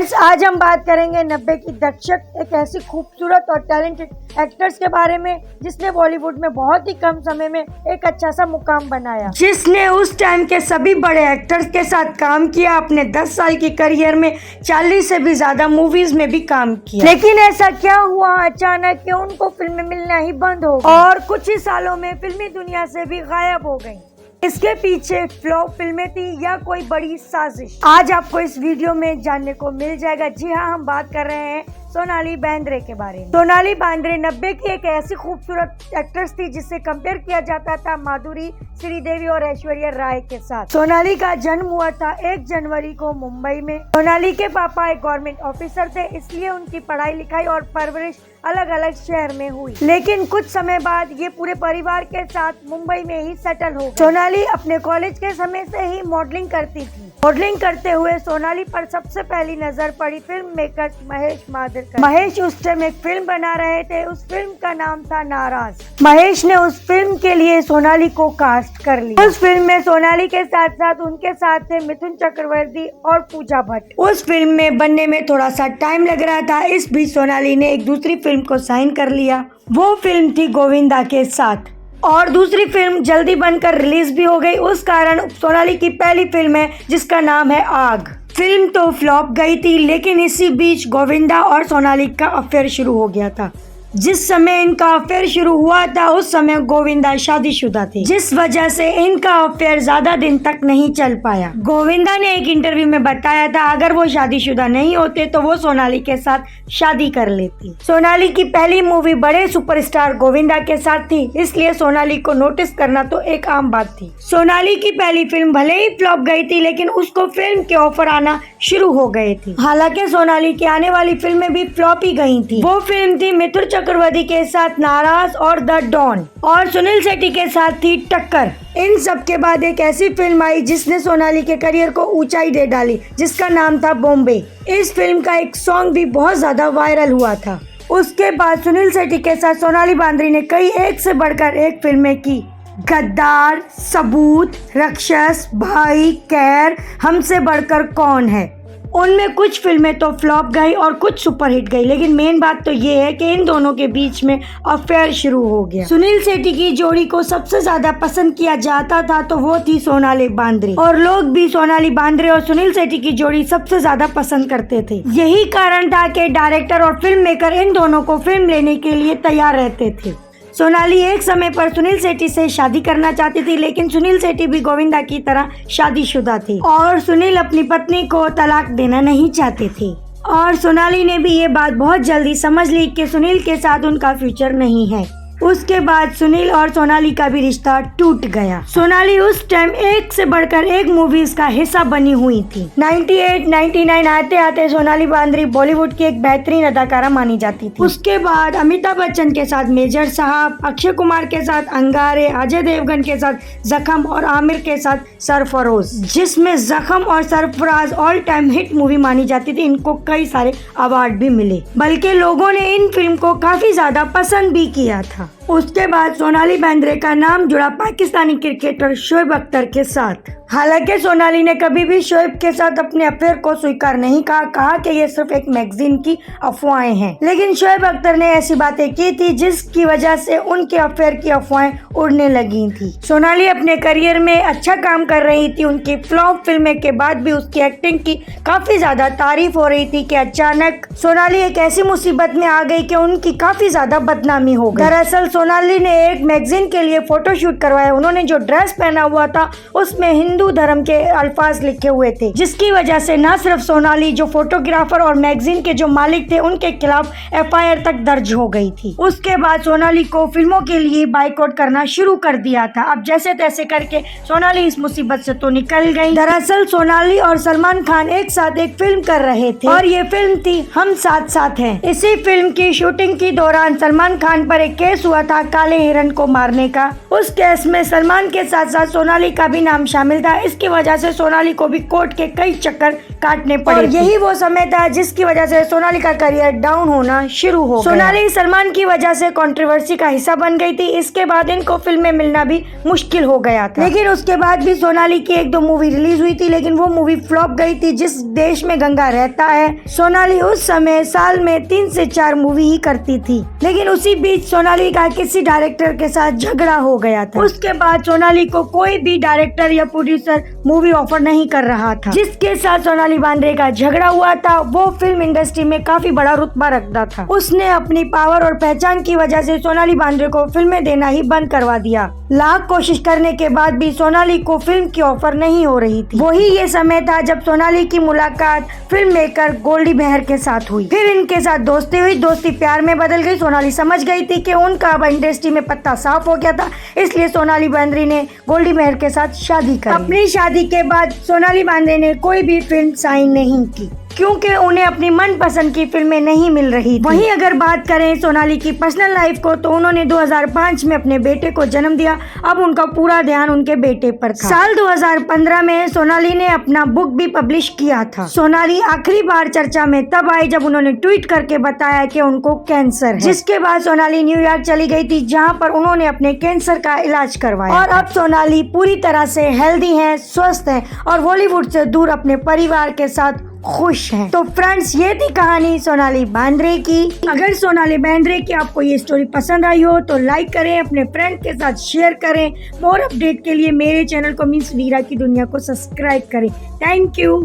Friends, आज हम बात करेंगे 90 की दक्षक, एक ऐसी खूबसूरत और टैलेंटेड एक्ट्रेस के बारे में जिसने बॉलीवुड में बहुत ही कम समय में एक अच्छा सा मुकाम बनाया, जिसने उस टाइम के सभी बड़े एक्टर्स के साथ काम किया। अपने 10 साल की करियर में 40 से भी ज्यादा मूवीज में भी काम किया। लेकिन ऐसा क्या हुआ अचानक कि उनको फिल्में मिलना ही बंद हो गई और कुछ ही सालों में फिल्मी दुनिया से भी गायब हो गई। इसके पीछे फ्लॉप फिल्में थी या कोई बड़ी साजिश, आज आपको इस वीडियो में जानने को मिल जाएगा। जी हाँ, हम बात कर रहे हैं सोनाली बेंद्रे के बारे में। सोनाली बेंद्रे 90 की एक ऐसी खूबसूरत एक्ट्रेस थी जिससे कंपेयर किया जाता था माधुरी, श्रीदेवी और ऐश्वर्या राय के साथ। सोनाली का जन्म हुआ था 1 जनवरी को मुंबई में। सोनाली के पापा एक गवर्नमेंट ऑफिसर थे, इसलिए उनकी पढ़ाई लिखाई और परवरिश अलग अलग शहर में हुई। लेकिन कुछ समय बाद ये पूरे परिवार के साथ मुंबई में ही सेटल हो गई। सोनाली अपने कॉलेज के समय से ही मॉडलिंग करती थी। मॉडलिंग करते हुए सोनाली पर सबसे पहली नजर पड़ी फिल्म मेकर महेश मांजरेकर। महेश उस टाइम एक फिल्म बना रहे थे, उस फिल्म का नाम था नाराज। महेश ने उस फिल्म के लिए सोनाली को कास्ट कर लिया। उस फिल्म में सोनाली के साथ साथ उनके साथ थे मिथुन चक्रवर्ती और पूजा भट्ट। उस फिल्म में बनने में थोड़ा सा टाइम लग रहा था, इस बीच सोनाली ने एक दूसरी फिल्म को साइन कर लिया। वो फिल्म थी गोविंदा के साथ और दूसरी फिल्म जल्दी बनकर रिलीज भी हो गई। उस कारण सोनाली की पहली फिल्म है जिसका नाम है आग। फिल्म तो फ्लॉप गई थी, लेकिन इसी बीच गोविंदा और सोनाली का अफेयर शुरू हो गया था। जिस समय इनका अफेयर शुरू हुआ था उस समय गोविंदा शादीशुदा थी, जिस वजह से इनका अफेयर ज्यादा दिन तक नहीं चल पाया। गोविंदा ने एक इंटरव्यू में बताया था अगर वो शादीशुदा नहीं होते तो वो सोनाली के साथ शादी कर लेती। सोनाली की पहली मूवी बड़े सुपरस्टार गोविंदा के साथ थी, इसलिए सोनाली को नोटिस करना तो एक आम बात थी। सोनाली की पहली फिल्म भले ही फ्लॉप गई थी, लेकिन उसको फिल्म के ऑफर आना शुरू हो गए थे। हालांकि सोनाली की आने वाली फिल्में भी फ्लॉप ही गई थी। वो फिल्म थी मिथुन चक्रवर्ती के साथ नाराज और द डॉन, और सुनील शेट्टी के साथ थी टक्कर। इन सब के बाद एक ऐसी फिल्म आई जिसने सोनाली के करियर को ऊंचाई दे डाली, जिसका नाम था बॉम्बे। इस फिल्म का एक सॉन्ग भी बहुत ज्यादा वायरल हुआ था। उसके बाद सुनील शेट्टी के साथ सोनाली बेंद्रे ने कई एक से बढ़कर एक फिल्में की। गद्दार, सबूत, राक्षस, भाई, कैर, हमसे बढ़कर कौन है। उनमें कुछ फिल्में तो फ्लॉप गई और कुछ सुपरहिट गई, लेकिन मेन बात तो ये है कि इन दोनों के बीच में अफेयर शुरू हो गया। सुनील शेट्टी की जोड़ी को सबसे ज्यादा पसंद किया जाता था तो वो थी सोनाली बेंद्रे, और लोग भी सोनाली बेंद्रे और सुनील शेट्टी की जोड़ी सबसे ज्यादा पसंद करते थे। यही कारण था कि डायरेक्टर और फिल्म मेकर इन दोनों को फिल्म लेने के लिए तैयार रहते थे। सोनाली एक समय पर सुनील शेट्टी से शादी करना चाहती थी, लेकिन सुनील शेट्टी भी गोविंदा की तरह शादीशुदा थे और सुनील अपनी पत्नी को तलाक देना नहीं चाहते थे। और सोनाली ने भी ये बात बहुत जल्दी समझ ली कि सुनील के साथ उनका फ्यूचर नहीं है। उसके बाद सुनील और सोनाली का भी रिश्ता टूट गया। सोनाली उस टाइम एक से बढ़कर एक मूवीज का हिस्सा बनी हुई थी। 98, 99 आते आते सोनाली बेंद्रे बॉलीवुड की एक बेहतरीन अदाकारा मानी जाती थी। उसके बाद अमिताभ बच्चन के साथ मेजर साहब, अक्षय कुमार के साथ अंगारे, अजय देवगन के साथ जख्म और आमिर के साथ सरफरोश, जिसमें जख्म और Sarfaraz all time hit movie मानी जाती थी। इनको कई सारे अवार्ड भी मिले, बल्कि लोगों ने इन फिल्म को काफी ज्यादा पसंद भी किया था। उसके बाद सोनाली बेंद्रे का नाम जुड़ा पाकिस्तानी क्रिकेटर शोएब अख्तर के साथ। हालांकि सोनाली ने कभी भी शोएब के साथ अपने अफेयर को स्वीकार नहीं कहा कि ये सिर्फ एक मैगजीन की अफवाहें हैं। लेकिन शोएब अख्तर ने ऐसी बातें की थी जिसकी वजह से उनके अफेयर की अफवाहें उड़ने लगी थी। सोनाली अपने करियर में अच्छा काम कर रही थी। उनकी फ्लॉप फिल्में के बाद भी उसकी एक्टिंग की काफी ज्यादा तारीफ हो रही थी कि अचानक सोनाली एक ऐसी मुसीबत में आ गई कि उनकी काफी ज्यादा बदनामी हो गई। दरअसल सोनाली ने एक मैगजीन के लिए फोटोशूट करवाया। उन्होंने जो ड्रेस पहना हुआ था उसमें हिंदू धर्म के अल्फाज लिखे हुए थे, जिसकी वजह से न सिर्फ सोनाली, जो फोटोग्राफर और मैगजीन के जो मालिक थे, उनके खिलाफ FIR तक दर्ज हो गई थी। उसके बाद सोनाली को फिल्मों के लिए बाइकआउट करना शुरू कर दिया था। अब जैसे तैसे करके सोनाली इस मुसीबत से तो निकल गई। दरअसल सोनाली और सलमान खान एक साथ एक फिल्म कर रहे थे और ये फिल्म थी हम साथ साथ हैं। इसी फिल्म की शूटिंग के दौरान सलमान खान पर एक केस हुआ था काले हिरण को मारने का। उस केस में सलमान के साथ साथ सोनाली का भी नाम शामिल था, था। इसकी वजह से सोनाली को भी कोर्ट के कई चक्कर काटने पड़े और यही वो समय था जिसकी वजह से सोनाली का करियर डाउन होना शुरू हो गया। सोनाली सलमान की वजह से कंट्रोवर्सी का हिस्सा बन गई थी। इसके बाद इनको फिल्म में मिलना भी मुश्किल हो गया था। लेकिन उसके बाद भी सोनाली की 1-2 मूवी रिलीज हुई थी, लेकिन वो मूवी फ्लॉप गई थी। जिस देश में गंगा रहता है, सोनाली उस समय साल में 3 से 4 मूवी ही करती थी। लेकिन उसी बीच सोनाली का किसी डायरेक्टर के साथ झगड़ा हो गया था। उसके बाद सोनाली को कोई भी डायरेक्टर या प्रोड्यूसर मूवी ऑफर नहीं कर रहा था। जिसके साथ सोनाली बांद्रे का झगड़ा हुआ था, वो फिल्म इंडस्ट्री में काफी बड़ा रुतबा रखता था। उसने अपनी पावर और पहचान की वजह से सोनाली बांद्रे को फिल्में देना ही बंद करवा दिया। लाख कोशिश करने के बाद भी सोनाली को फिल्म की ऑफर नहीं हो रही थी। वही ये समय था जब सोनाली की मुलाकात फिल्म मेकर गोल्डी मेहर के साथ हुई। फिर इनके साथ दोस्ती हुई, दोस्ती प्यार में बदल गई। सोनाली समझ गई थी कि उनका अब इंडस्ट्री में पत्ता साफ हो गया था, इसलिए सोनाली बांद्रे ने गोल्डी मेहर के साथ शादी कर ली। अपनी शादी के बाद सोनाली बांद्रे ने कोई भी फिल्म साइन नहीं की, क्योंकि उन्हें अपनी मनपसंद की फिल्में नहीं मिल रही थी। वहीं अगर बात करें सोनाली की पर्सनल लाइफ को, तो उन्होंने 2005 में अपने बेटे को जन्म दिया। अब उनका पूरा ध्यान उनके बेटे पर था। साल 2015 में सोनाली ने अपना बुक भी पब्लिश किया था। सोनाली आखिरी बार चर्चा में तब आई जब उन्होंने ट्वीट करके बताया कि उनको कैंसर है। जिसके बाद सोनाली न्यूयॉर्क चली गई थी, जहाँ पर उन्होंने अपने कैंसर का इलाज करवाया और अब सोनाली पूरी तरह से हेल्दी है, स्वस्थ है और बॉलीवुड से दूर अपने परिवार के साथ खुश हैं। तो फ्रेंड्स, ये थी कहानी सोनाली बांद्रे की। अगर सोनाली बांद्रे की आपको ये स्टोरी पसंद आई हो तो लाइक करें, अपने फ्रेंड के साथ शेयर करें। मोर अपडेट के लिए मेरे चैनल को मीन्स वीरा की दुनिया को सब्सक्राइब करें। Thank you.